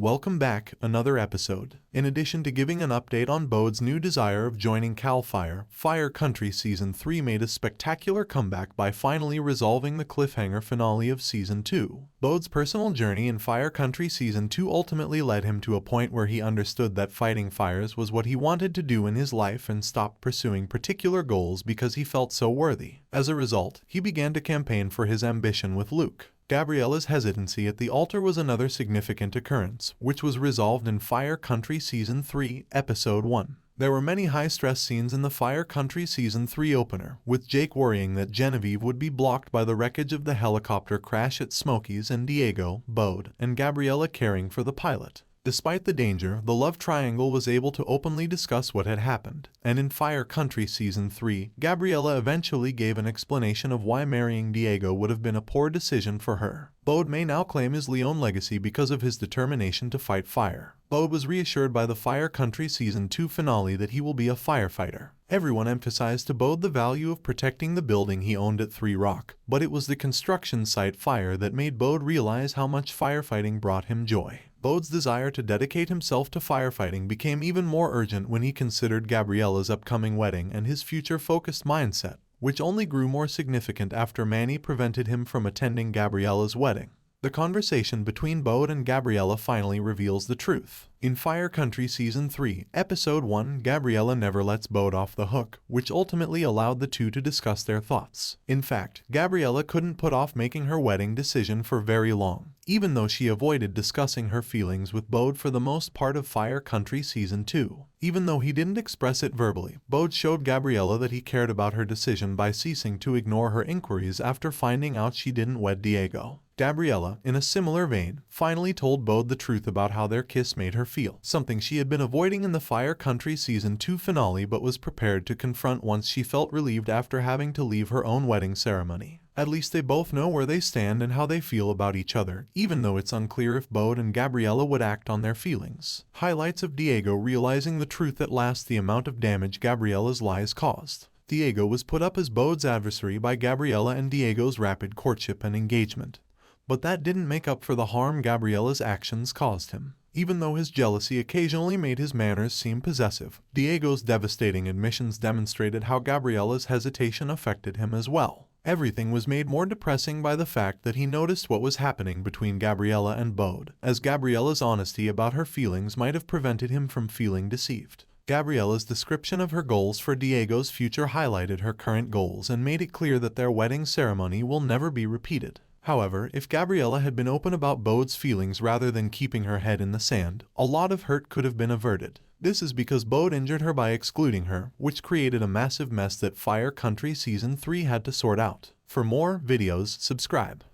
Welcome back, another episode. In addition to giving an update on Bode's new desire of joining CAL FIRE, Fire Country Season 3 made a spectacular comeback by finally resolving the cliffhanger finale of Season 2. Bode's personal journey in Fire Country Season 2 ultimately led him to a point where he understood that fighting fires was what he wanted to do in his life and stopped pursuing particular goals because he felt so worthy. As a result, he began to campaign for his ambition with Luke. Gabriela's hesitancy at the altar was another significant occurrence, which was resolved in Fire Country Season 3, Episode 1. There were many high-stress scenes in the Fire Country Season 3 opener, with Jake worrying that Genevieve would be blocked by the wreckage of the helicopter crash at Smokey's and Diego, Bode, and Gabriela caring for the pilot. Despite the danger, the love triangle was able to openly discuss what had happened, and in Fire Country Season 3, Gabriela eventually gave an explanation of why marrying Diego would have been a poor decision for her. Bode may now claim his Leon legacy because of his determination to fight fire. Bode was reassured by the Fire Country Season 2 finale that he will be a firefighter. Everyone emphasized to Bode the value of protecting the building he owned at 3 Rock, but it was the construction site fire that made Bode realize how much firefighting brought him joy. Bode's desire to dedicate himself to firefighting became even more urgent when he considered Gabriela's upcoming wedding and his future-focused mindset, which only grew more significant after Manny prevented him from attending Gabriela's wedding. The conversation between Bode and Gabriela finally reveals the truth. In Fire Country Season 3, Episode 1, Gabriela never lets Bode off the hook, which ultimately allowed the two to discuss their thoughts. In fact, Gabriela couldn't put off making her wedding decision for very long, even though she avoided discussing her feelings with Bode for the most part of Fire Country Season 2. Even though he didn't express it verbally, Bode showed Gabriela that he cared about her decision by ceasing to ignore her inquiries after finding out she didn't wed Diego. Gabriela, in a similar vein, finally told Bode the truth about how their kiss made her feel, something she had been avoiding in the Fire Country Season 2 finale but was prepared to confront once she felt relieved after having to leave her own wedding ceremony. At least they both know where they stand and how they feel about each other, even though it's unclear if Bode and Gabriela would act on their feelings. Highlights of Diego realizing the truth at last: the amount of damage Gabriela's lies caused. Diego was put up as Bode's adversary by Gabriela and Diego's rapid courtship and engagement. But that didn't make up for the harm Gabriela's actions caused him. Even though his jealousy occasionally made his manners seem possessive, Diego's devastating admissions demonstrated how Gabriela's hesitation affected him as well. Everything was made more depressing by the fact that he noticed what was happening between Gabriela and Bode, as Gabriela's honesty about her feelings might have prevented him from feeling deceived. Gabriela's description of her goals for Diego's future highlighted her current goals and made it clear that their wedding ceremony will never be repeated. However, if Gabriela had been open about Bode's feelings rather than keeping her head in the sand, a lot of hurt could have been averted. This is because Bode injured her by excluding her, which created a massive mess that Fire Country Season 3 had to sort out. For more videos, subscribe.